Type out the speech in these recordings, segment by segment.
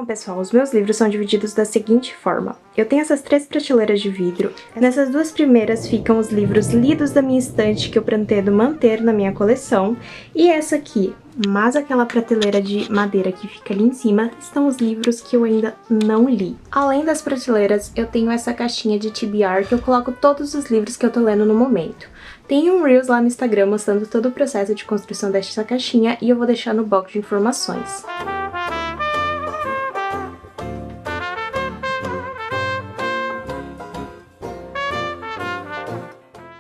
pessoal, os meus livros são divididos da seguinte forma. Eu tenho essas 3 prateleiras de vidro. Nessas 2 primeiras ficam os livros lidos da minha estante que eu pretendo manter na minha coleção. E essa aqui, mas aquela prateleira de madeira que fica ali em cima, estão os livros que eu ainda não li. Além das prateleiras, eu tenho essa caixinha de TBR que eu coloco todos os livros que eu tô lendo no momento. Tem um Reels lá no Instagram mostrando todo o processo de construção dessa caixinha e eu vou deixar no box de informações.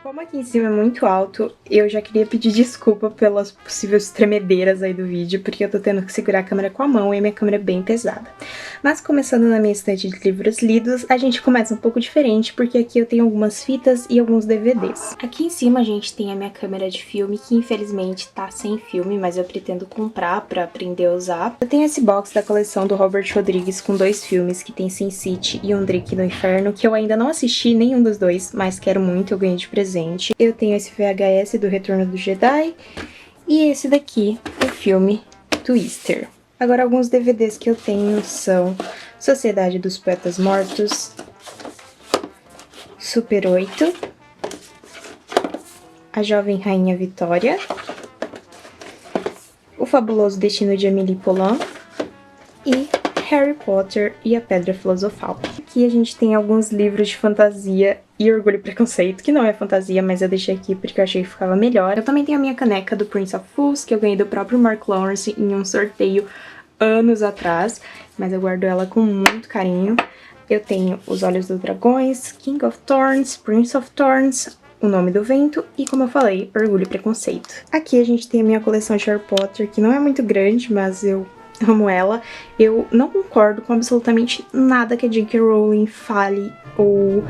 Como aqui em cima é muito alto, eu já queria pedir desculpa pelas possíveis tremedeiras aí do vídeo, porque eu tô tendo que segurar a câmera com a mão e a minha câmera é bem pesada. Mas começando na minha estante de livros lidos, a gente começa um pouco diferente, porque aqui eu tenho algumas fitas e alguns DVDs. Aqui em cima a gente tem a minha câmera de filme, que infelizmente tá sem filme, mas eu pretendo comprar pra aprender a usar. Eu tenho esse box da coleção do Robert Rodrigues com 2 filmes, que tem Sin City e Um Drink no Inferno, que eu ainda não assisti nenhum dos dois, mas quero muito, eu ganhei de presente. Eu tenho esse VHS do Retorno do Jedi e esse daqui, o filme Twister. Agora, alguns DVDs que eu tenho são Sociedade dos Poetas Mortos, Super 8, A Jovem Rainha Vitória, O Fabuloso Destino de Amélie Poulain e Harry Potter e a Pedra Filosofal. Aqui a gente tem alguns livros de fantasia e Orgulho e Preconceito, que não é fantasia, mas eu deixei aqui porque eu achei que ficava melhor. Eu também tenho a minha caneca do Prince of Fools, que eu ganhei do próprio Mark Lawrence em um sorteio anos atrás, mas eu guardo ela com muito carinho. Eu tenho Os Olhos dos Dragões, King of Thorns, Prince of Thorns, O Nome do Vento e, como eu falei, Orgulho e Preconceito. Aqui a gente tem a minha coleção de Harry Potter, que não é muito grande, mas eu amo ela. Eu não concordo com absolutamente nada que a J.K. Rowling fale ou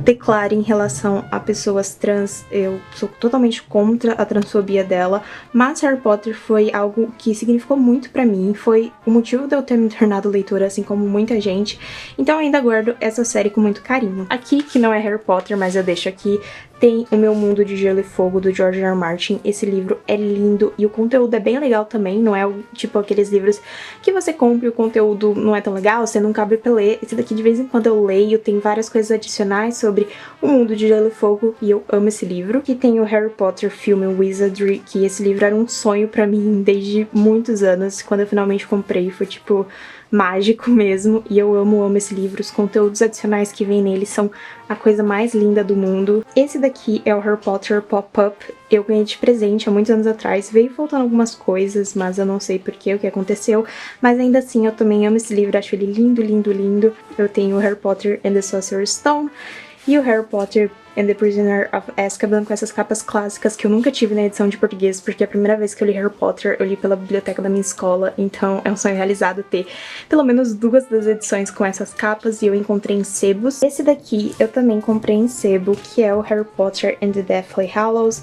declare em relação a pessoas trans. Eu sou totalmente contra a transfobia dela, mas Harry Potter foi algo que significou muito pra mim, foi o motivo de eu ter me tornado leitora, assim como muita gente, então eu ainda guardo essa série com muito carinho. Aqui, que não é Harry Potter, mas eu deixo aqui, tem O Meu Mundo de Gelo e Fogo, do George R. R. Martin. Esse livro é lindo e o conteúdo é bem legal também, não é tipo aqueles livros que você compra e o conteúdo não é tão legal, você nunca abre pra ler. Esse daqui de vez em quando eu leio, tem várias coisas adicionais sobre o mundo de Gelo e Fogo e eu amo esse livro. E tem o Harry Potter filme Wizardry, que esse livro era um sonho pra mim desde muitos anos. Quando eu finalmente comprei, foi tipo mágico mesmo, e eu amo esse livro. Os conteúdos adicionais que vem nele são a coisa mais linda do mundo. Esse daqui é o Harry Potter Pop-Up, eu ganhei de presente há muitos anos atrás, veio faltando algumas coisas, mas eu não sei porquê, o que aconteceu, mas ainda assim eu também amo esse livro, acho ele lindo, lindo, lindo. Eu tenho o Harry Potter and the Sorcerer's Stone e o Harry Potter and the Prisoner of Azkaban, com essas capas clássicas que eu nunca tive na edição de português, porque a primeira vez que eu li Harry Potter, eu li pela biblioteca da minha escola, então é um sonho realizado ter pelo menos 2 das edições com essas capas, e eu encontrei em sebos. Esse daqui eu também comprei em sebo, que é o Harry Potter and the Deathly Hallows,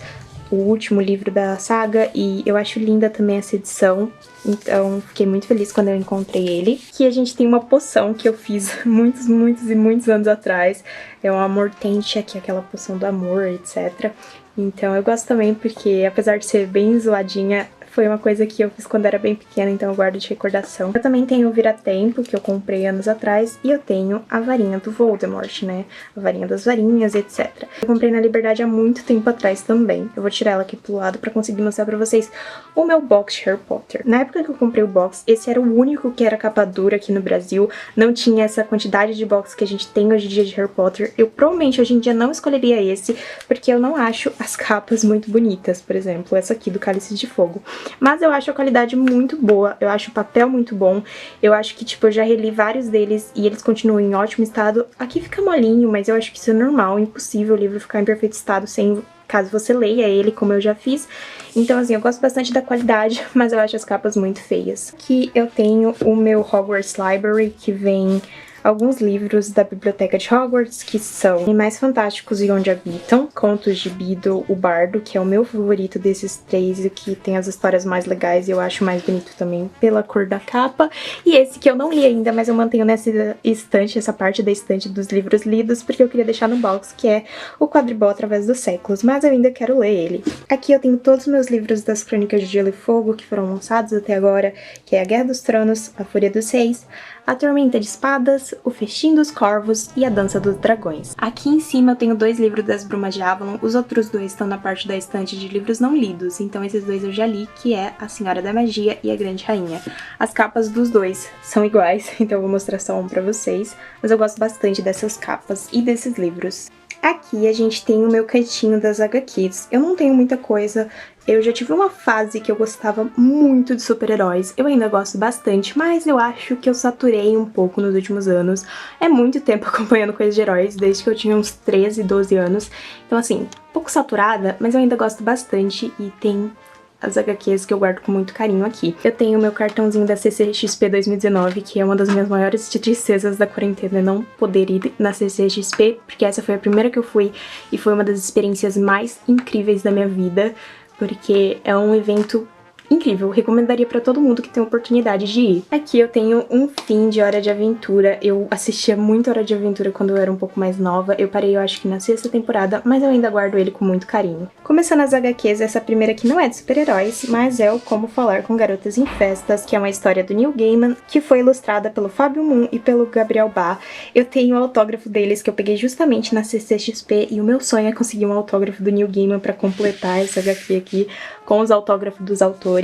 o último livro da saga, e eu acho linda também essa edição, então fiquei muito feliz quando eu encontrei ele. Aqui a gente tem uma poção que eu fiz muitos anos atrás, é o Amor Tentia, que é aquela poção do amor, etc. Então eu gosto também porque, apesar de ser bem zoadinha, foi uma coisa que eu fiz quando era bem pequena, então eu guardo de recordação. Eu também tenho o Vira-Tempo, que eu comprei anos atrás, e eu tenho a varinha do Voldemort, né? A varinha das varinhas, etc. Eu comprei na Liberdade há muito tempo atrás também. Eu vou tirar ela aqui pro lado pra conseguir mostrar pra vocês o meu box de Harry Potter. Na época que eu comprei o box, esse era o único que era capa dura aqui no Brasil. Não tinha essa quantidade de box que a gente tem hoje em dia de Harry Potter. Eu provavelmente hoje em dia não escolheria esse, porque eu não acho as capas muito bonitas. Por exemplo, essa aqui do Cálice de Fogo. Mas eu acho a qualidade muito boa, eu acho o papel muito bom, eu acho que, tipo, eu já reli vários deles e eles continuam em ótimo estado. Aqui fica molinho, mas eu acho que isso é normal, impossível o livro ficar em perfeito estado sem, caso você leia ele, como eu já fiz. Então, assim, eu gosto bastante da qualidade, mas eu acho as capas muito feias. Aqui eu tenho o meu Hogwarts Library, que vem alguns livros da biblioteca de Hogwarts, que são Animais Fantásticos e Onde Habitam, Contos de Beedle, o Bardo, que é o meu favorito desses 3 e que tem as histórias mais legais e eu acho mais bonito também pela cor da capa, e esse que eu não li ainda, mas eu mantenho nessa estante, essa parte da estante dos livros lidos, porque eu queria deixar no box, que é o Quadribol Através dos Séculos, mas eu ainda quero ler ele. Aqui eu tenho todos os meus livros das Crônicas de Gelo e Fogo que foram lançados até agora, que é A Guerra dos Tronos, A Fúria dos Reis, A Tormenta de Espadas, O Festim dos Corvos e A Dança dos Dragões. Aqui em cima eu tenho 2 livros das Brumas de Avalon, os outros 2 estão na parte da estante de livros não lidos, então esses 2 eu já li, que é A Senhora da Magia e A Grande Rainha. As capas dos 2 são iguais, então eu vou mostrar só um pra vocês, mas eu gosto bastante dessas capas e desses livros. Aqui a gente tem o meu cantinho das HQs. Eu não tenho muita coisa, eu já tive uma fase que eu gostava muito de super-heróis. Eu ainda gosto bastante, mas eu acho que eu saturei um pouco nos últimos anos. É muito tempo acompanhando coisas de heróis, desde que eu tinha uns 13, 12 anos. Então assim, um pouco saturada, mas eu ainda gosto bastante e tem as HQs que eu guardo com muito carinho aqui. Eu tenho o meu cartãozinho da CCXP 2019, que é uma das minhas maiores tristezas da quarentena, não poder ir na CCXP, porque essa foi a primeira que eu fui e foi uma das experiências mais incríveis da minha vida, porque é um evento incrível, recomendaria pra todo mundo que tem oportunidade de ir. Aqui eu tenho um fim de Hora de Aventura, eu assistia muito Hora de Aventura quando eu era um pouco mais nova, eu parei eu acho que na 6ª temporada, mas eu ainda guardo ele com muito carinho. Começando as HQs, essa primeira aqui não é de super-heróis, mas é o Como Falar com Garotas em Festas, que é uma história do Neil Gaiman, que foi ilustrada pelo Fábio Moon e pelo Gabriel Bá. Eu tenho o autógrafo deles que eu peguei justamente na CCXP e o meu sonho é conseguir um autógrafo do Neil Gaiman pra completar essa HQ aqui com os autógrafos dos autores.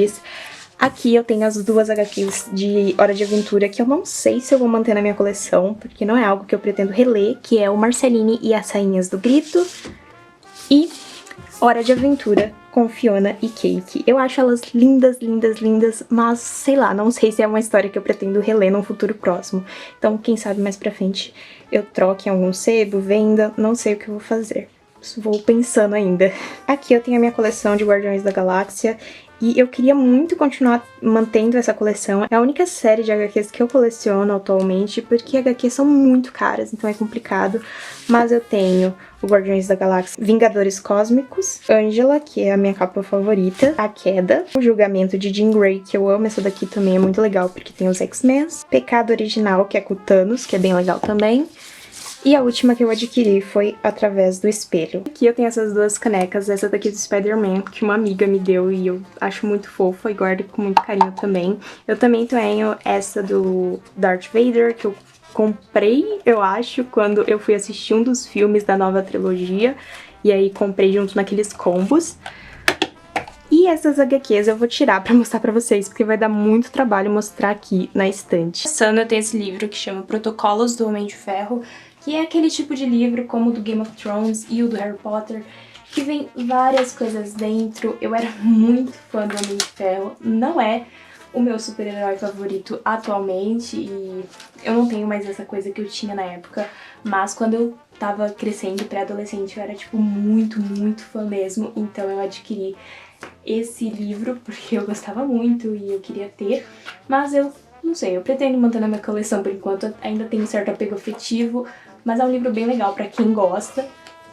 Aqui eu tenho as 2 HQs de Hora de Aventura que eu não sei se eu vou manter na minha coleção, porque não é algo que eu pretendo reler, que é o Marceline e as Rainhas do Grito e Hora de Aventura com Fiona e Cake. Eu acho elas lindas, lindas, lindas, mas sei lá, não sei se é uma história que eu pretendo reler num futuro próximo. Então, quem sabe mais pra frente eu troque em algum sebo, venda, não sei o que eu vou fazer. Vou pensando ainda. Aqui eu tenho a minha coleção de Guardiões da Galáxia e eu queria muito continuar mantendo essa coleção. É a única série de HQs que eu coleciono atualmente, porque HQs são muito caras, então é complicado. Mas eu tenho o Guardiões da Galáxia Vingadores Cósmicos, Angela, que é a minha capa favorita, A Queda, o Julgamento de Jean Grey, que eu amo, essa daqui também é muito legal porque tem os X-Men, Pecado Original, que é com o Thanos, que é bem legal também. E a última que eu adquiri foi Através do Espelho. Aqui eu tenho essas 2 canecas, essa daqui do Spider-Man, que uma amiga me deu e eu acho muito fofa e guardo com muito carinho também. Eu também tenho essa do Darth Vader, que eu comprei, eu acho, quando eu fui assistir um dos filmes da nova trilogia. E aí comprei junto naqueles combos. E essas HQs eu vou tirar pra mostrar pra vocês, porque vai dar muito trabalho mostrar aqui na estante. Começando, eu tenho esse livro que chama Protocolos do Homem de Ferro, que é aquele tipo de livro como o do Game of Thrones e o do Harry Potter, que vem várias coisas dentro. Eu era muito fã do Homem de Ferro, não é o meu super-herói favorito atualmente, e eu não tenho mais essa coisa que eu tinha na época, mas quando eu tava crescendo, pré-adolescente, eu era tipo muito, muito fã mesmo, então eu adquiri esse livro porque eu gostava muito e eu queria ter, mas eu não sei, eu pretendo manter na minha coleção por enquanto, ainda tenho um certo apego afetivo, mas é um livro bem legal pra quem gosta,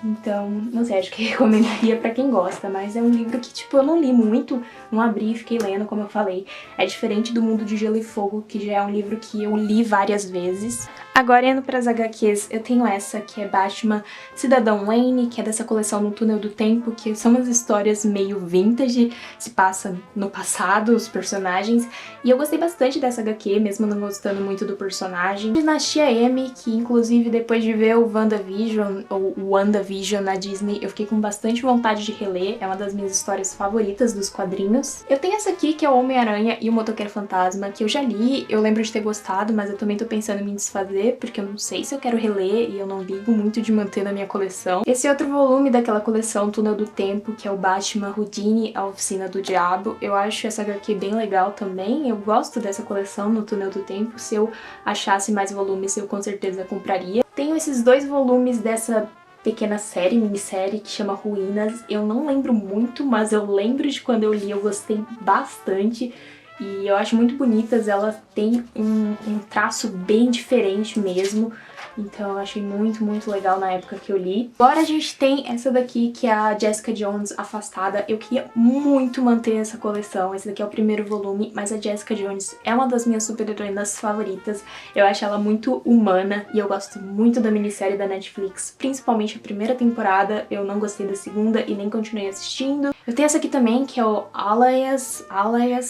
então, não sei, acho que recomendaria pra quem gosta, mas é um livro que, tipo, eu não li muito, não abri e fiquei lendo, como eu falei. É diferente do Mundo de Gelo e Fogo, que já é um livro que eu li várias vezes. Agora, indo pras HQs, eu tenho essa, que é Batman Cidadão Wayne, que é dessa coleção No Túnel do Tempo, que são umas histórias meio vintage, se passa no passado, os personagens, e eu gostei bastante dessa HQ, mesmo não gostando muito do personagem. Dinastia M, que inclusive depois de ver o WandaVision, ou o WandaVision na Disney, eu fiquei com bastante vontade de reler, é uma das minhas histórias favoritas dos quadrinhos. Eu tenho essa aqui, que é o Homem-Aranha e o Motoqueiro Fantasma, que eu já li, eu lembro de ter gostado, mas eu também tô pensando em me desfazer, porque eu não sei se eu quero reler e eu não ligo muito de manter na minha coleção. Esse outro volume daquela coleção Túnel do Tempo, que é o Batman Houdini, A Oficina do Diabo, eu acho essa HQ bem legal também, eu gosto dessa coleção no Túnel do Tempo, se eu achasse mais volumes eu com certeza compraria. Tenho esses 2 volumes dessa pequena série, minissérie, que chama Ruínas, eu não lembro muito, mas eu lembro de quando eu li, eu gostei bastante. E eu acho muito bonitas, elas têm um traço bem diferente mesmo. Então eu achei muito, muito legal na época que eu li. Agora a gente tem essa daqui, que é a Jessica Jones Afastada. Eu queria muito manter essa coleção. Esse daqui é o primeiro volume, mas a Jessica Jones é uma das minhas super-heroínas favoritas. Eu acho ela muito humana e eu gosto muito da minissérie da Netflix, principalmente a primeira temporada. Eu não gostei da segunda e nem continuei assistindo. Eu tenho essa aqui também, que é o Alias,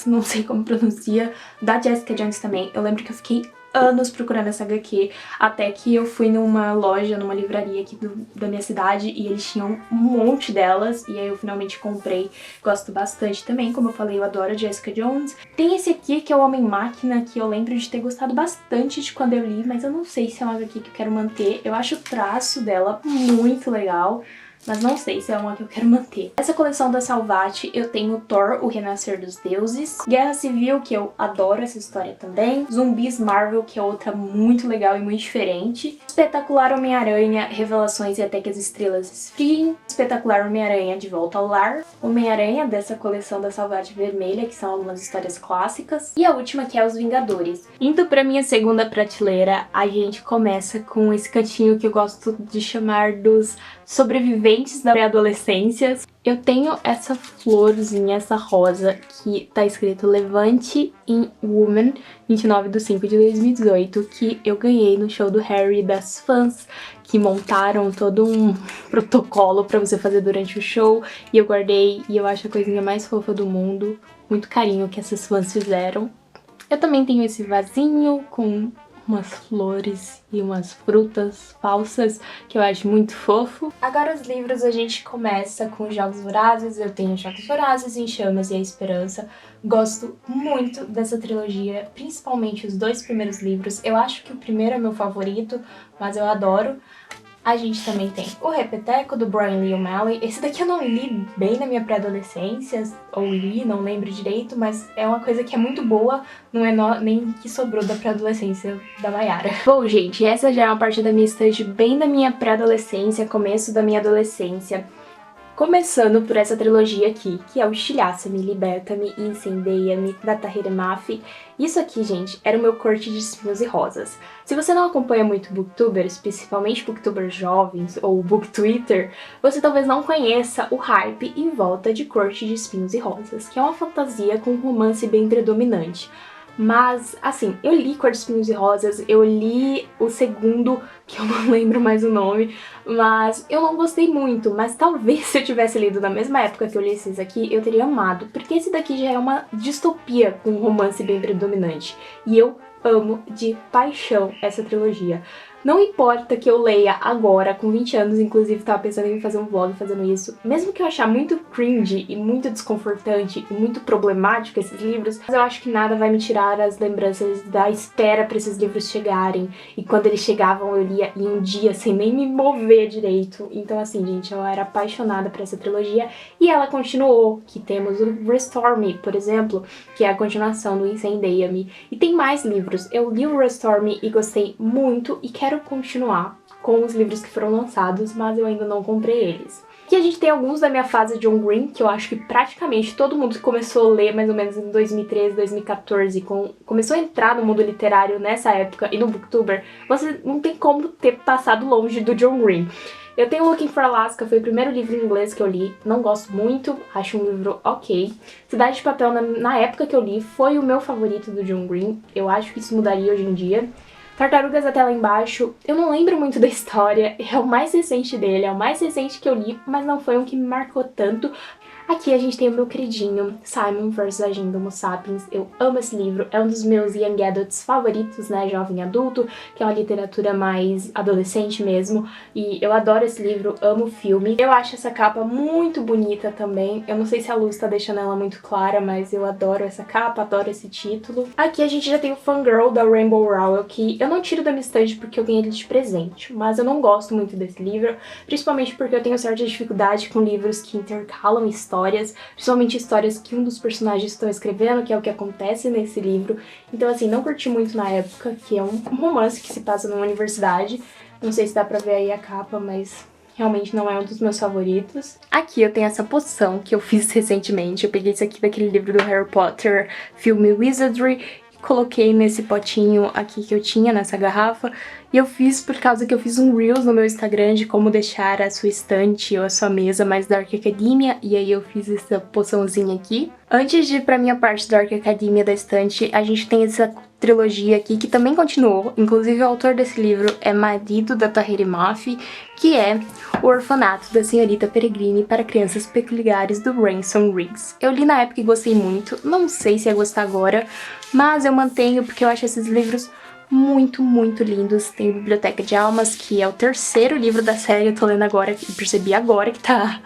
não sei como pronuncia, da Jessica Jones também. Eu lembro que eu fiquei anos procurando essa HQ, até que eu fui numa loja, numa livraria aqui da minha cidade, e eles tinham um monte delas, e aí eu finalmente comprei. Gosto bastante também, como eu falei, eu adoro a Jessica Jones. Tem esse aqui, que é o Homem-Máquina, que eu lembro de ter gostado bastante de quando eu li, mas eu não sei se é uma HQ que eu quero manter. Eu acho o traço dela muito legal, mas não sei se é uma que eu quero manter. Essa coleção da Salvat, eu tenho Thor, o Renascer dos Deuses, Guerra Civil, que eu adoro essa história também, Zumbis Marvel, que é outra muito legal e muito diferente, Espetacular Homem-Aranha, Revelações e Até que as Estrelas Esfriem, Espetacular Homem-Aranha de Volta ao Lar, Homem-Aranha dessa coleção da Salvat Vermelha, que são algumas histórias clássicas, e a última que é Os Vingadores. Indo pra minha segunda prateleira, a gente começa com esse cantinho que eu gosto de chamar dos sobreviventes da pré-adolescência. Eu tenho essa florzinha, essa rosa, que tá escrito Levante in Woman, 29/5/2018, que eu ganhei no show do Harry das fãs, que montaram todo um protocolo pra você fazer durante o show, e eu guardei, e eu acho a coisinha mais fofa do mundo. Muito carinho que essas fãs fizeram. Eu também tenho esse vasinho com umas flores e umas frutas falsas, que eu acho muito fofo. Agora os livros, a gente começa com Jogos Vorazes. Eu tenho Jogos Vorazes, Em Chamas e A Esperança. Gosto muito dessa trilogia, principalmente os 2 primeiros livros. Eu acho que o primeiro é meu favorito, mas eu adoro. A gente também tem o Repeteco, do Brian Lee O'Malley. Esse daqui eu não li bem na minha pré-adolescência, ou li, não lembro direito, mas é uma coisa que é muito boa, não é nem que sobrou da pré-adolescência da Mayara. Bom, gente, essa já é uma parte da minha estante bem da minha pré-adolescência, começo da minha adolescência. Começando por essa trilogia aqui, que é o Estilhaça-me, Liberta-me e Incendeia-me, da Tahira Mafi. Isso aqui, gente, era o meu corte de espinhos e rosas. Se você não acompanha muito booktubers, principalmente booktubers jovens ou booktwitter, você talvez não conheça o hype em volta de Corte de Espinhos e Rosas, que é uma fantasia com um romance bem predominante. Mas, assim, eu li Cor de Espinhos e Rosas, eu li o segundo, que eu não lembro mais o nome, mas eu não gostei muito. Mas talvez se eu tivesse lido na mesma época que eu li esses aqui, eu teria amado, porque esse daqui já é uma distopia com um romance bem predominante. E eu amo de paixão essa trilogia. Não importa que eu leia agora, com 20 anos, inclusive tava pensando em fazer um vlog fazendo isso, mesmo que eu achar muito cringe e muito desconfortante e muito problemático esses livros, mas eu acho que nada vai me tirar as lembranças da espera pra esses livros chegarem, e quando eles chegavam eu lia em um dia sem nem me mover direito. Então assim, gente, eu era apaixonada por essa trilogia, e ela continuou, que temos o Restore Me, por exemplo, que é a continuação do Incendeia-me, e tem mais livros. Eu li o Restore Me e gostei muito, e quero continuar com os livros que foram lançados, mas eu ainda não comprei eles. Aqui a gente tem alguns da minha fase de John Green, que eu acho que praticamente todo mundo que começou a ler mais ou menos em 2013, 2014, começou a entrar no mundo literário nessa época e no Booktuber, você não tem como ter passado longe do John Green. Eu tenho Looking for Alaska, foi o primeiro livro em inglês que eu li, não gosto muito, acho um livro ok. Cidade de Papel, na época que eu li, foi o meu favorito do John Green, eu acho que isso mudaria hoje em dia. Tartarugas Até Lá Embaixo, eu não lembro muito da história, é o mais recente dele, é o mais recente que eu li, mas não foi um que me marcou tanto. Aqui a gente tem o meu queridinho, Simon vs. Agenda Homo Sapiens. Eu amo esse livro, é um dos meus young adults favoritos, né, jovem adulto, que é uma literatura mais adolescente mesmo, e eu adoro esse livro, amo o filme. Eu acho essa capa muito bonita também, eu não sei se a luz tá deixando ela muito clara, mas eu adoro essa capa, adoro esse título. Aqui a gente já tem o Fangirl, da Rainbow Rowell, que eu não tiro da minha estante porque eu ganhei ele de presente, mas eu não gosto muito desse livro, principalmente porque eu tenho certa dificuldade com livros que intercalam histórias, principalmente histórias que um dos personagens estão escrevendo, que é o que acontece nesse livro. Então assim, não curti muito na época, que é um romance que se passa numa universidade. Não sei se dá pra ver aí a capa, mas realmente não é um dos meus favoritos. Aqui eu tenho essa poção que eu fiz recentemente. Eu peguei isso aqui daquele livro do Harry Potter, filme Wizardry, coloquei nesse potinho aqui que eu tinha, nessa garrafa, e eu fiz por causa que eu fiz um Reels no meu Instagram de como deixar a sua estante ou a sua mesa mais Dark Academia, e aí eu fiz essa poçãozinha aqui. Antes de ir pra minha parte Dark Academia da estante, a gente tem essa trilogia aqui que também continuou, inclusive o autor desse livro é marido da Tahira Mafi, que é O Orfanato da Senhorita Peregrine para Crianças Peculiares, do Ransom Riggs. Eu li na época e gostei muito, não sei se ia gostar agora, mas eu mantenho porque eu acho esses livros muito, muito lindos. Tem Biblioteca de Almas, que é o terceiro livro da série, eu tô lendo agora, e percebi agora que tá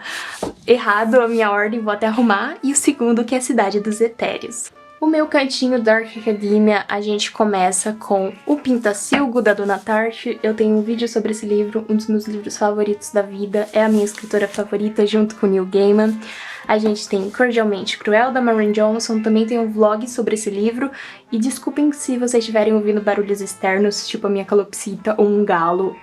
errado a minha ordem, vou até arrumar. E o segundo, que é Cidade dos Etéreos. O meu cantinho Dark Academia, a gente começa com O Pintacilgo, da Dona Tartt. Eu tenho um vídeo sobre esse livro, um dos meus livros favoritos da vida, é a minha escritora favorita, junto com Neil Gaiman. A gente tem Cordialmente Cruel, da Marianne Johnson, também tem um vlog sobre esse livro. E desculpem se vocês estiverem ouvindo barulhos externos, tipo a minha calopsita ou um galo.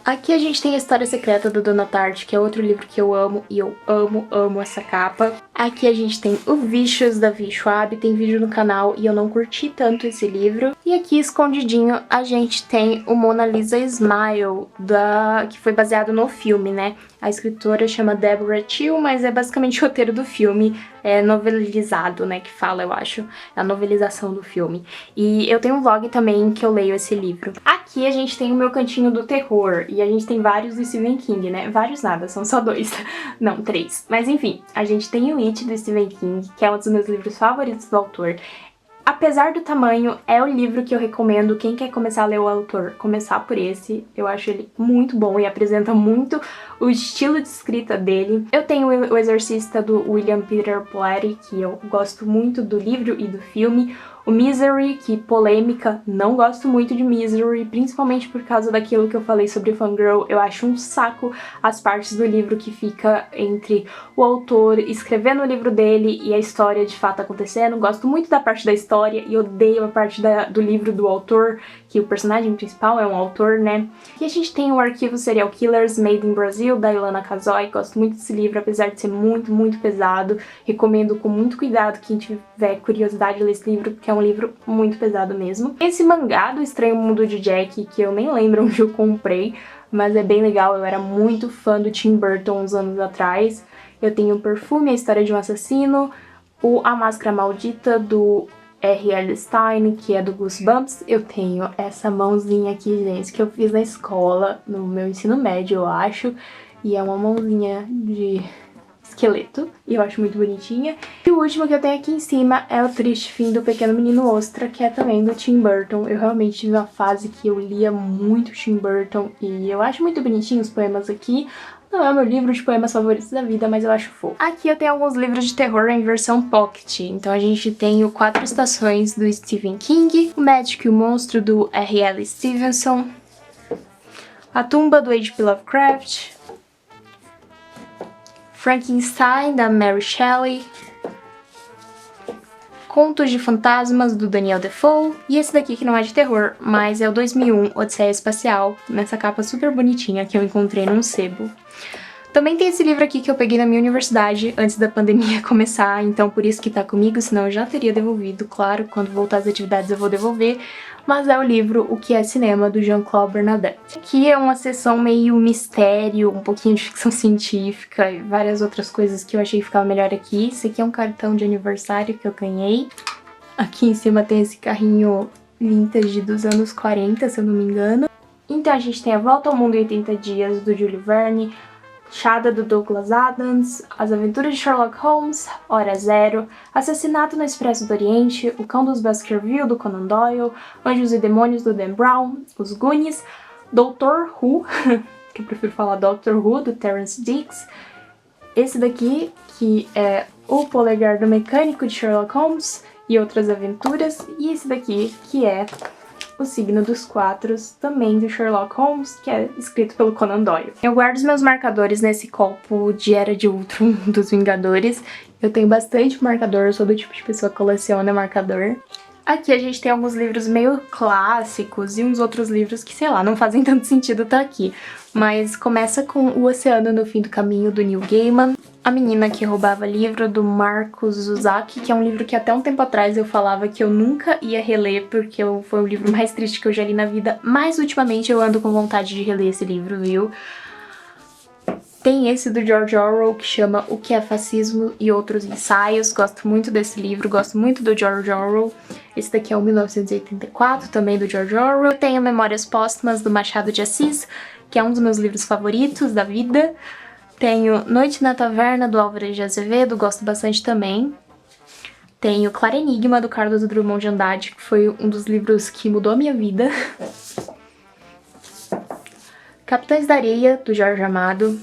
Aqui a gente tem A História Secreta, da Dona Tartt, que é outro livro que eu amo, e eu amo, amo essa capa. Aqui a gente tem O Vicious, da Vi Schwab, tem vídeo no canal e eu não curti tanto esse livro. E aqui, escondidinho, a gente tem o Mona Lisa Smile, que foi baseado no filme, né? A escritora chama Deborah Till, mas é basicamente o roteiro do filme, novelizado, né, que fala, eu acho, a novelização do filme. E eu tenho um vlog também que eu leio esse livro. Aqui a gente tem o meu cantinho do terror, e a gente tem vários do Stephen King, né? Vários nada, são só 2. Não, 3. Mas enfim, a gente tem o It, do Stephen King, que é um dos meus livros favoritos do autor. Apesar do tamanho, é o livro que eu recomendo quem quer começar a ler o autor, começar por esse. Eu acho ele muito bom e apresenta muito o estilo de escrita dele. Eu tenho O Exorcista, do William Peter Blatty, que eu gosto muito do livro e do filme. O Misery, que polêmica, não gosto muito de Misery, principalmente por causa daquilo que eu falei sobre Fangirl. Eu acho um saco as partes do livro que fica entre o autor escrevendo o livro dele e a história de fato acontecendo. Gosto muito da parte da história e odeio a parte do livro do autor, que o personagem principal é um autor, né? E a gente tem o Arquivo Serial Killers Made in Brazil, da Ilana Kazoy. Gosto muito desse livro, apesar de ser muito, muito pesado. Recomendo com muito cuidado quem tiver curiosidade de ler esse livro, porque é um livro muito pesado mesmo. Esse mangá do Estranho Mundo de Jack, que eu nem lembro onde eu comprei, mas é bem legal, eu era muito fã do Tim Burton uns anos atrás. Eu tenho o Perfume, A História de um Assassino, A Máscara Maldita, do R.L. Stein, que é do Goosebumps. Eu tenho essa mãozinha aqui, gente, que eu fiz na escola, no meu ensino médio, eu acho, e é uma mãozinha de esqueleto, e eu acho muito bonitinha. E o último que eu tenho aqui em cima é O Triste Fim do Pequeno Menino Ostra, que é também do Tim Burton. Eu realmente tive uma fase que eu lia muito Tim Burton, e eu acho muito bonitinho os poemas aqui. Não é o meu livro de poemas favoritos da vida, mas eu acho fofo. Aqui eu tenho alguns livros de terror em versão pocket. Então a gente tem o 4 Estações, do Stephen King, O Médico e o Monstro, do R.L. Stevenson, A Tumba, do H.P. Lovecraft, Frankenstein, da Mary Shelley, Contos de Fantasmas, do Daniel Defoe, e esse daqui que não é de terror, mas é o 2001, Odisseia Espacial, nessa capa super bonitinha que eu encontrei num sebo. Também tem esse livro aqui que eu peguei na minha universidade antes da pandemia começar, então por isso que tá comigo, senão eu já teria devolvido. Claro, quando voltar às atividades eu vou devolver, mas é o livro O Que é Cinema, do Jean-Claude Bernadette. Aqui é uma seção meio mistério, um pouquinho de ficção científica e várias outras coisas que eu achei que ficava melhor aqui. Esse aqui é um cartão de aniversário que eu ganhei. Aqui em cima tem esse carrinho vintage dos anos 40, se eu não me engano. Então a gente tem A Volta ao Mundo em 80 Dias, do Jules Verne, Shada, do Douglas Adams, As Aventuras de Sherlock Holmes, Hora Zero, Assassinato no Expresso do Oriente, O Cão dos Baskerville, do Conan Doyle, Anjos e Demônios, do Dan Brown, Os Goonies, Doutor Who, que eu prefiro falar Doctor Who, do Terrence Dicks, esse daqui, que é O Polegar do Mecânico, de Sherlock Holmes, e Outras Aventuras, e esse daqui, que é O Signo dos Quatros, também do Sherlock Holmes, que é escrito pelo Conan Doyle. Eu guardo os meus marcadores nesse copo de Era de Ultron dos Vingadores. Eu tenho bastante marcador, eu sou do tipo de pessoa que coleciona marcador. Aqui a gente tem alguns livros meio clássicos e uns outros livros que, sei lá, não fazem tanto sentido estar aqui. Mas começa com O Oceano no Fim do Caminho, do Neil Gaiman. A Menina que Roubava Livro, do Marcos Zuzaki, que é um livro que até um tempo atrás eu falava que eu nunca ia reler, porque foi o livro mais triste que eu já li na vida, mas ultimamente eu ando com vontade de reler esse livro, viu? Tem esse do George Orwell, que chama O Que é Fascismo e Outros Ensaios. Gosto muito desse livro, gosto muito do George Orwell. Esse daqui é o 1984, também do George Orwell. Tenho Memórias Póstumas, do Machado de Assis, que é um dos meus livros favoritos da vida. Tenho Noite na Taverna, do Álvares de Azevedo, gosto bastante também. Tenho Clara Enigma, do Carlos Drummond de Andrade, que foi um dos livros que mudou a minha vida. Capitães da Areia, do Jorge Amado.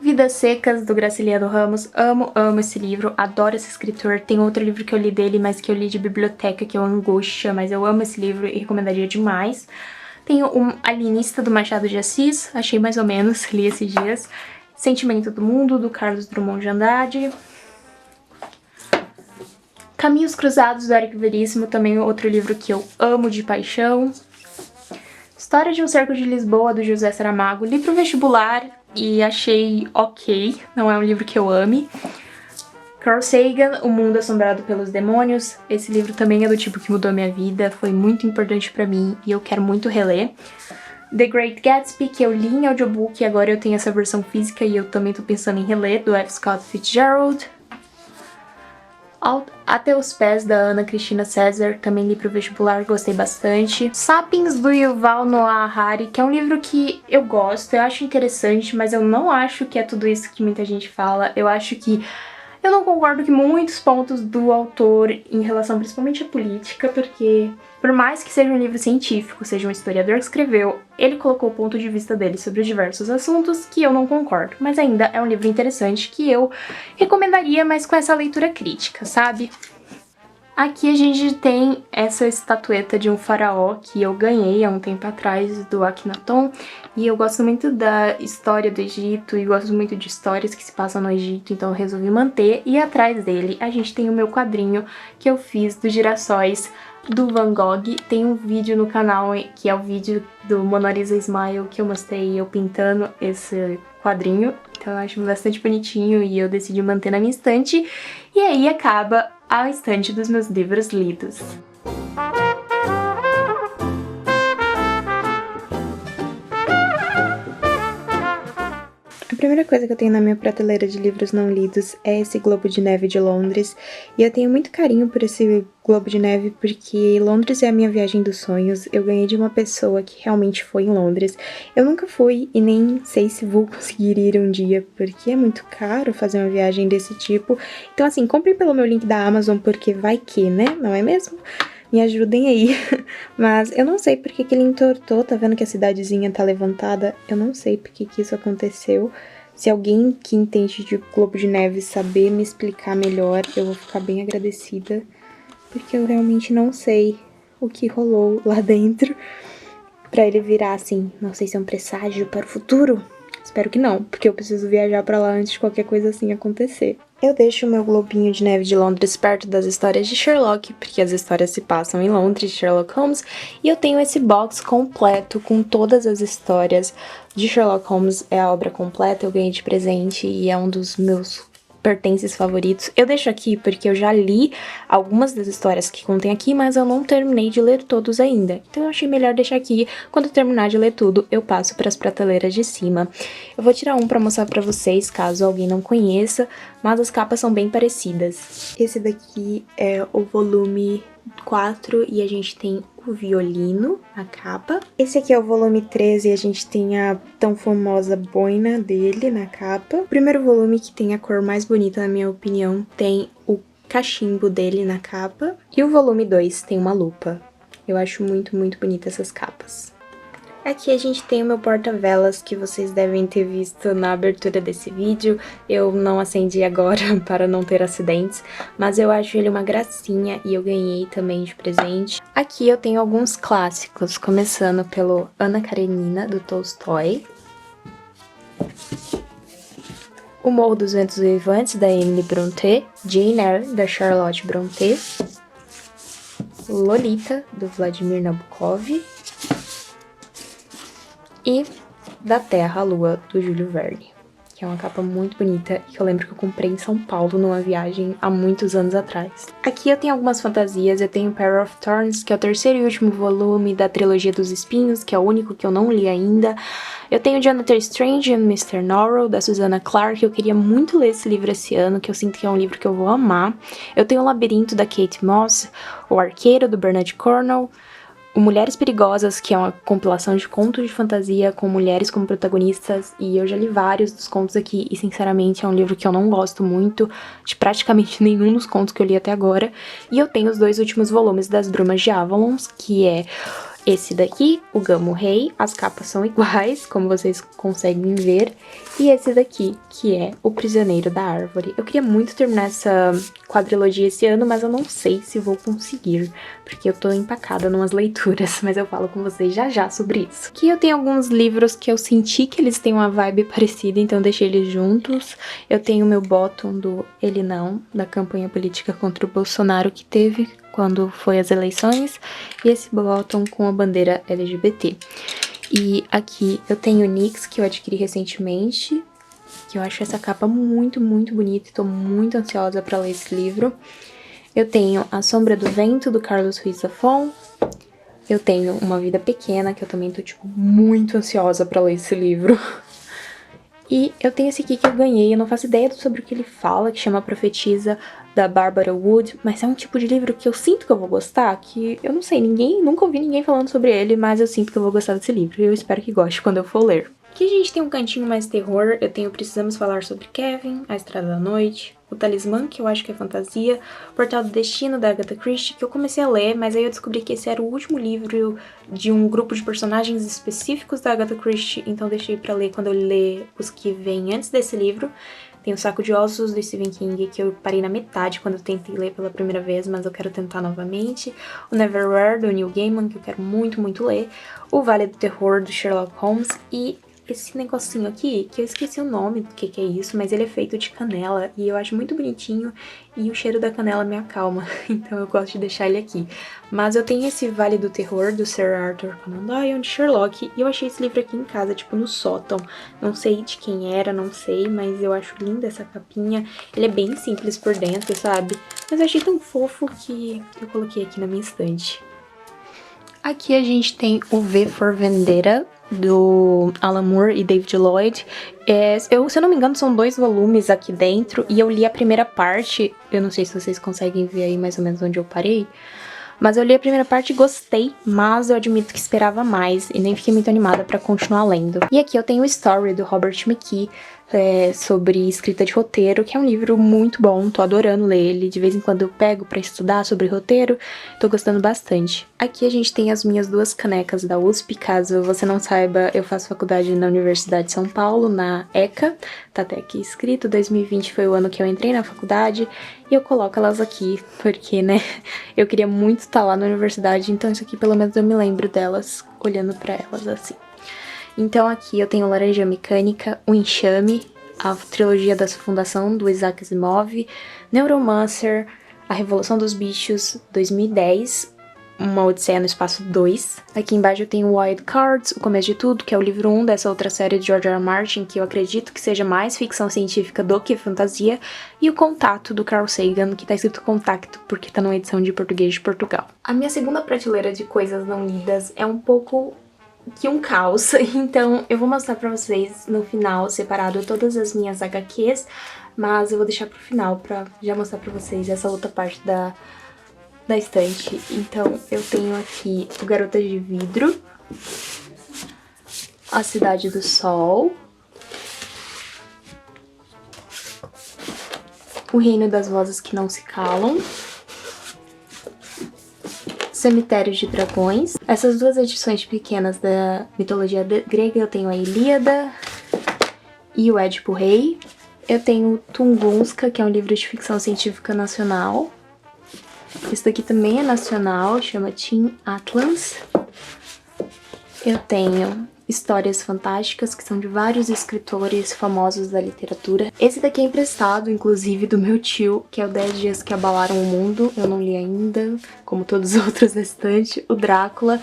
Vidas Secas, do Graciliano Ramos. Amo esse livro, adoro esse escritor. Tem outro livro que eu li dele, mas que eu li de biblioteca, que é o Angústia, mas eu amo esse livro e recomendaria demais. Tenho o Alienista, do Machado de Assis, achei mais ou menos, li esses dias. Sentimento do Mundo, do Carlos Drummond de Andrade. Caminhos Cruzados, do Érico Veríssimo, também outro livro que eu amo de paixão. História de um Cerco de Lisboa, do José Saramago. Li pro vestibular e achei ok, não é um livro que eu ame. Carl Sagan, O Mundo Assombrado pelos Demônios. Esse livro também é do tipo que mudou a minha vida, foi muito importante pra mim e eu quero muito reler. The Great Gatsby, que eu li em audiobook e agora eu tenho essa versão física e eu também tô pensando em reler, do F. Scott Fitzgerald. Até os Pés, da Ana Cristina César, também li pro vestibular, gostei bastante. Sapiens, do Yuval Noah Harari, que é um livro que eu gosto, eu acho interessante, mas eu não acho que é tudo isso que muita gente fala. Eu acho que eu não concordo com muitos pontos do autor em relação principalmente à política, porque por mais que seja um livro científico, seja um historiador que escreveu, ele colocou o ponto de vista dele sobre diversos assuntos que eu não concordo. Mas ainda é um livro interessante que eu recomendaria, mas com essa leitura crítica, sabe? Aqui a gente tem essa estatueta de um faraó que eu ganhei há um tempo atrás do Akhenaton, e eu gosto muito da história do Egito e gosto muito de histórias que se passam no Egito, então eu resolvi manter. E atrás dele a gente tem o meu quadrinho que eu fiz dos girassóis do Van Gogh. Tem um vídeo no canal que é o vídeo do Mona Lisa Smile que eu mostrei eu pintando esse quadrinho, então eu acho bastante bonitinho e eu decidi manter na minha estante. E aí acaba a estante dos meus livros lidos. A primeira coisa que eu tenho na minha prateleira de livros não lidos é esse Globo de Neve de Londres, e eu tenho muito carinho por esse Globo de Neve porque Londres é a minha viagem dos sonhos. Eu ganhei de uma pessoa que realmente foi em Londres. Eu nunca fui e nem sei se vou conseguir ir um dia, porque é muito caro fazer uma viagem desse tipo. Então assim, comprem pelo meu link da Amazon, porque vai que, né? Não é mesmo? Me ajudem aí. Mas eu não sei porque que ele entortou, tá vendo que a cidadezinha tá levantada? Eu não sei porque que isso aconteceu. Se alguém que entende de Globo de Neve saber me explicar melhor, eu vou ficar bem agradecida. Porque eu realmente não sei o que rolou lá dentro pra ele virar assim, não sei se é um presságio para o futuro. Espero que não, porque eu preciso viajar pra lá antes de qualquer coisa assim acontecer. Eu deixo o meu globinho de neve de Londres perto das histórias de Sherlock, porque as histórias se passam em Londres, Sherlock Holmes, e eu tenho esse box completo com todas as histórias de Sherlock Holmes. É a obra completa, eu ganhei de presente e é um dos meus pertences favoritos. Eu deixo aqui porque eu já li algumas das histórias que contém aqui, mas eu não terminei de ler todos ainda. Então eu achei melhor deixar aqui. Quando eu terminar de ler tudo, eu passo para as prateleiras de cima. Eu vou tirar um para mostrar para vocês, caso alguém não conheça, mas as capas são bem parecidas. Esse daqui é o volume 4 e a gente tem o violino na capa. Esse aqui é o volume 13 e a gente tem a tão famosa boina dele na capa. O primeiro volume, que tem a cor mais bonita na minha opinião, tem o cachimbo dele na capa. E o volume 2 tem uma lupa. Eu acho muito, muito bonita essas capas. Aqui a gente tem o meu porta-velas, que vocês devem ter visto na abertura desse vídeo. Eu não acendi agora para não ter acidentes, mas eu acho ele uma gracinha e eu ganhei também de presente. Aqui eu tenho alguns clássicos, começando pelo Ana Karenina, do Tolstói. O Morro dos Ventos Vivantes, da Emily Brontë. Jane Eyre, da Charlotte Brontë. Lolita, do Vladimir Nabokov. E Da Terra à Lua, do Júlio Verne, que é uma capa muito bonita e que eu lembro que eu comprei em São Paulo numa viagem há muitos anos atrás. Aqui eu tenho algumas fantasias, eu tenho Pair of Thorns, que é o terceiro e último volume da trilogia dos espinhos, que é o único que eu não li ainda. Eu tenho Jonathan Strange e Mr. Norrell, da Susanna Clarke. Eu queria muito ler esse livro esse ano, que eu sinto que é um livro que eu vou amar. Eu tenho O Labirinto, da Kate Moss, O Arqueiro, do Bernard Cornwell, o Mulheres Perigosas, que é uma compilação de contos de fantasia com mulheres como protagonistas, e eu já li vários dos contos aqui, e sinceramente é um livro que eu não gosto muito de praticamente nenhum dos contos que eu li até agora. E eu tenho os 2 últimos volumes das Brumas de Avalon, que é esse daqui, o Gamo Rei, as capas são iguais, como vocês conseguem ver, e esse daqui, que é O Prisioneiro da Árvore. Eu queria muito terminar essa quadrilogia esse ano, mas eu não sei se vou conseguir, porque eu tô empacada numas leituras, mas eu falo com vocês já já sobre isso. Aqui eu tenho alguns livros que eu senti que eles têm uma vibe parecida, então eu deixei eles juntos. Eu tenho o meu bottom do Ele Não, da campanha política contra o Bolsonaro que teve quando foi as eleições, e esse bottom com a bandeira LGBT. E aqui eu tenho o Nyx, que eu adquiri recentemente, que eu acho essa capa muito, muito bonita e tô muito ansiosa pra ler esse livro. Eu tenho A Sombra do Vento, do Carlos Ruiz Zafón. Eu tenho Uma Vida Pequena, que eu também tô, tipo, muito ansiosa pra ler esse livro. E eu tenho esse aqui que eu ganhei, eu não faço ideia sobre o que ele fala, que chama Profetisa, da Barbara Wood, mas é um tipo de livro que eu sinto que eu vou gostar, que eu não sei, nunca ouvi ninguém falando sobre ele, mas eu sinto que eu vou gostar desse livro, e eu espero que goste quando eu for ler. Aqui a gente tem um cantinho mais terror, eu tenho Precisamos Falar sobre Kevin, A Estrada da Noite, O Talismã, que eu acho que é fantasia, Portal do Destino, da Agatha Christie, que eu comecei a ler, mas aí eu descobri que esse era o último livro de um grupo de personagens específicos da Agatha Christie, então deixei pra ler quando eu ler os que vêm antes desse livro. Tem o Saco de Ossos, do Stephen King, que eu parei na metade quando eu tentei ler pela primeira vez, mas eu quero tentar novamente. O Neverwhere, do Neil Gaiman, que eu quero muito, muito ler. O Vale do Terror, do Sherlock Holmes. E esse negocinho aqui, que eu esqueci o nome do que é isso, mas ele é feito de canela e eu acho muito bonitinho e o cheiro da canela me acalma, então eu gosto de deixar ele aqui. Mas eu tenho esse Vale do Terror, do Sir Arthur Conan Doyle, de Sherlock, e eu achei esse livro aqui em casa, tipo no sótão. Não sei de quem era, não sei, mas eu acho linda essa capinha. Ele é bem simples por dentro, sabe? Mas eu achei tão fofo que eu coloquei aqui na minha estante. Aqui a gente tem o V for Vendetta, do Alan Moore e David Lloyd. Se eu não me engano, são 2 volumes aqui dentro, e eu li a primeira parte, eu não sei se vocês conseguem ver aí mais ou menos onde eu parei, mas eu li a primeira parte e gostei, mas eu admito que esperava mais, e nem fiquei muito animada pra continuar lendo. E aqui eu tenho o Story, do Robert McKee, sobre escrita de roteiro, que é um livro muito bom, tô adorando ler ele, de vez em quando eu pego pra estudar sobre roteiro, tô gostando bastante. Aqui a gente tem as minhas 2 canecas da USP, caso você não saiba, eu faço faculdade na Universidade de São Paulo, na ECA, tá até aqui escrito, 2020 foi o ano que eu entrei na faculdade, e eu coloco elas aqui, porque, né, eu queria muito estar lá na universidade, então isso aqui pelo menos eu me lembro delas, olhando pra elas assim. Então aqui eu tenho Laranja Mecânica, O Enxame, a trilogia da Fundação, do Isaac Asimov, Neuromancer, A Revolução dos Bichos, 2010, Uma Odisseia no Espaço 2. Aqui embaixo eu tenho Wild Cards, O Começo de Tudo, que é o livro 1 dessa outra série de George R. R. Martin, que eu acredito que seja mais ficção científica do que fantasia, e O Contato, do Carl Sagan, que tá escrito Contacto, porque tá numa edição de português de Portugal. A minha segunda prateleira de coisas não lidas é um pouco que um caos, então eu vou mostrar pra vocês no final, separado, todas as minhas HQs, mas eu vou deixar pro final pra já mostrar pra vocês essa outra parte da estante. Então eu tenho aqui o Garotas de Vidro, A Cidade do Sol, O Reino das Vozes que Não Se Calam, Cemitério de Dragões. Essas 2 edições pequenas da mitologia grega, eu tenho a Ilíada e o Édipo Rei. Eu tenho Tunguska, que é um livro de ficção científica nacional. Esse daqui também é nacional, chama Teen Atlas. Eu tenho Histórias Fantásticas, que são de vários escritores famosos da literatura. Esse daqui é emprestado, inclusive, do meu tio, que é o 10 Dias que Abalaram o Mundo. Eu não li ainda, como todos os outros da estante. O Drácula.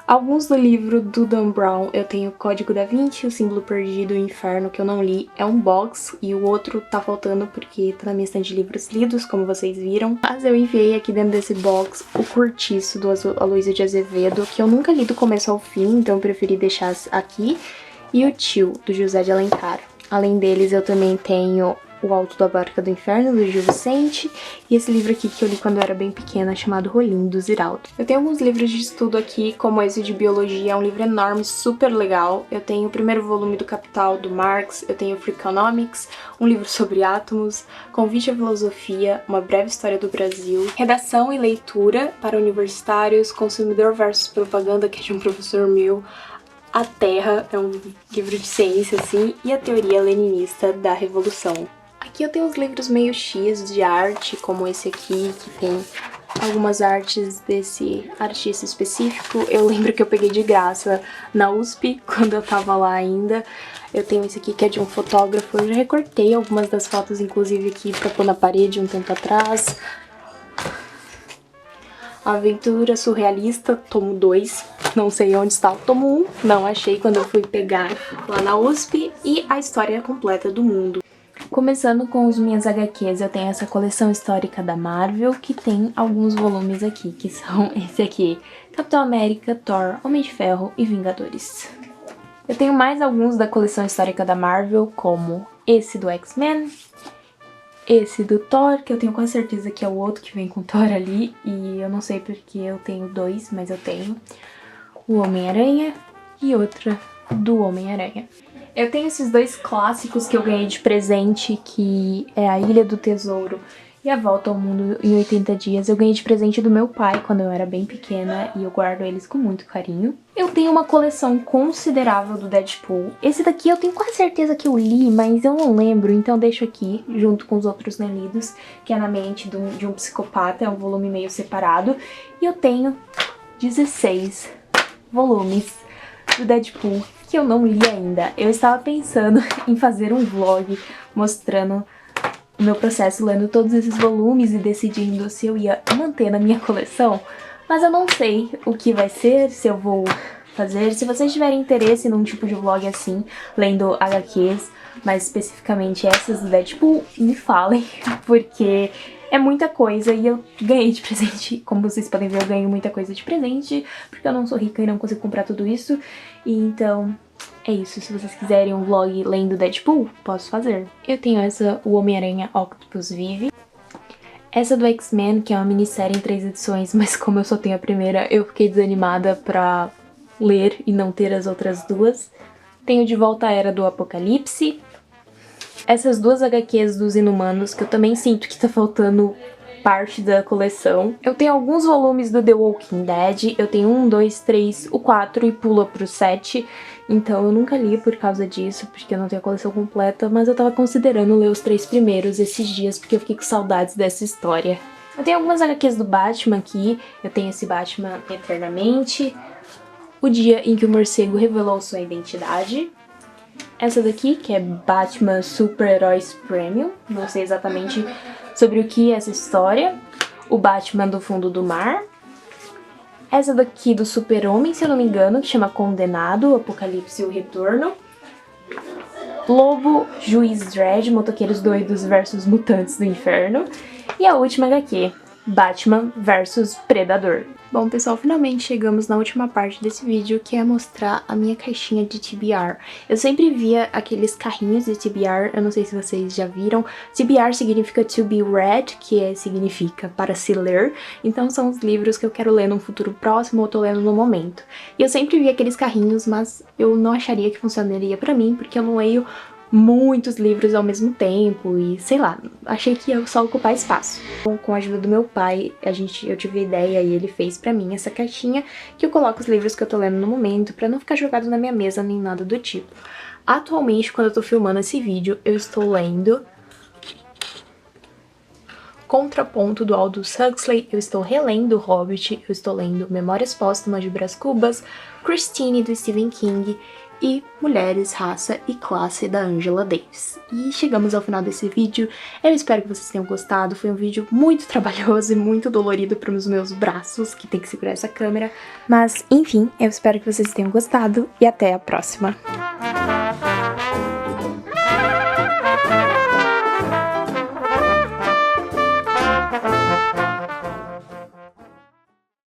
Alguns do livro do Dan Brown, eu tenho Código da Vinci, O Símbolo Perdido e o Inferno, que eu não li. É um box, e o outro tá faltando porque tá na minha estante de livros lidos, como vocês viram. Mas eu enviei aqui dentro desse box o Cortiço, do Aloysio de Azevedo, que eu nunca li do começo ao fim, então eu preferi deixar aqui. E o Tio, do José de Alencar. Além deles, eu também tenho O Alto da Barca do Inferno, do Gil Vicente, e esse livro aqui que eu li quando eu era bem pequena, chamado Rolinho, do Ziraldo. Eu tenho alguns livros de estudo aqui, como esse de Biologia, é um livro enorme, super legal. Eu tenho o primeiro volume do Capital, do Marx, eu tenho Freakonomics, um livro sobre átomos, Convite à Filosofia, uma breve história do Brasil, Redação e Leitura para Universitários, Consumidor versus Propaganda, que é de um professor meu, A Terra, é um livro de ciência, assim, e a Teoria Leninista da Revolução. Aqui eu tenho uns livros meio X de arte, como esse aqui, que tem algumas artes desse artista específico. Eu lembro que eu peguei de graça na USP, quando eu tava lá ainda. Eu tenho esse aqui que é de um fotógrafo, eu já recortei algumas das fotos, inclusive aqui pra pôr na parede um tempo atrás. Aventura Surrealista, tomo 2, não sei onde está o tomo 1, não achei quando eu fui pegar lá na USP, e A História Completa do Mundo. Começando com os minhas HQs, eu tenho essa coleção histórica da Marvel, que tem alguns volumes aqui, que são esse aqui, Capitão América, Thor, Homem de Ferro e Vingadores. Eu tenho mais alguns da coleção histórica da Marvel, como esse do X-Men, esse do Thor, que eu tenho quase certeza que é o outro que vem com Thor ali, e eu não sei porque eu tenho 2, mas eu tenho. O Homem-Aranha e outra do Homem-Aranha. Eu tenho esses 2 clássicos que eu ganhei de presente, que é A Ilha do Tesouro e A Volta ao Mundo em 80 Dias. Eu ganhei de presente do meu pai quando eu era bem pequena e eu guardo eles com muito carinho. Eu tenho uma coleção considerável do Deadpool. Esse daqui eu tenho quase certeza que eu li, mas eu não lembro, então deixo aqui, junto com os outros não lidos, que é Na Mente de um Psicopata, é um volume meio separado. E eu tenho 16 volumes do Deadpool que eu não li ainda. Eu estava pensando em fazer um vlog mostrando o meu processo lendo todos esses volumes e decidindo se eu ia manter na minha coleção, mas eu não sei o que vai ser, se eu vou fazer. Se vocês tiverem interesse num tipo de vlog assim, lendo HQs, mais especificamente essas do Deadpool, me falem, porque é muita coisa e eu ganhei de presente. Como vocês podem ver, eu ganho muita coisa de presente, porque eu não sou rica e não consigo comprar tudo isso. E então, é isso. Se vocês quiserem um vlog lendo Deadpool, posso fazer. Eu tenho essa, o Homem-Aranha Octopus Vive. Essa do X-Men, que é uma minissérie em 3 edições, mas como eu só tenho a primeira, eu fiquei desanimada pra ler e não ter as outras 2. Tenho De Volta à Era do Apocalipse. Essas 2 HQs dos Inumanos, que eu também sinto que tá faltando parte da coleção. Eu tenho alguns volumes do The Walking Dead, eu tenho 1, 2, 3, o 4 e pula pro 7, então eu nunca li por causa disso, porque eu não tenho a coleção completa, mas eu tava considerando ler os 3 primeiros esses dias, porque eu fiquei com saudades dessa história. Eu tenho algumas HQs do Batman aqui, eu tenho esse Batman Eternamente, O Dia em que o Morcego Revelou Sua Identidade, essa daqui, que é Batman Super-Heróis Premium, não sei exatamente sobre o que é essa história. O Batman do Fundo do Mar. Essa daqui do Super-Homem, se eu não me engano, que chama Condenado, Apocalipse e o Retorno. Lobo, Juiz Dredd, Motoqueiros Doidos versus Mutantes do Inferno. E a última HQ, Batman versus Predador. Bom, pessoal, finalmente chegamos na última parte desse vídeo, que é mostrar a minha caixinha de TBR. Eu sempre via aqueles carrinhos de TBR, eu não sei se vocês já viram. TBR significa to be read, que significa para se ler. Então são os livros que eu quero ler num futuro próximo ou tô lendo no momento. E eu sempre via aqueles carrinhos, mas eu não acharia que funcionaria pra mim, porque eu não leio muitos livros ao mesmo tempo e, sei lá, achei que ia só ocupar espaço. Com a ajuda do meu pai, eu tive a ideia e ele fez pra mim essa caixinha que eu coloco os livros que eu tô lendo no momento pra não ficar jogado na minha mesa nem nada do tipo. Atualmente, quando eu tô filmando esse vídeo, eu estou lendo Contraponto do Aldous Huxley, eu estou relendo Hobbit, eu estou lendo Memórias Póstumas de Brás Cubas, Christine do Stephen King e Mulheres, Raça e Classe da Angela Davis. E chegamos ao final desse vídeo, eu espero que vocês tenham gostado, foi um vídeo muito trabalhoso e muito dolorido para os meus braços, que tem que segurar essa câmera, mas enfim, eu espero que vocês tenham gostado e até a próxima!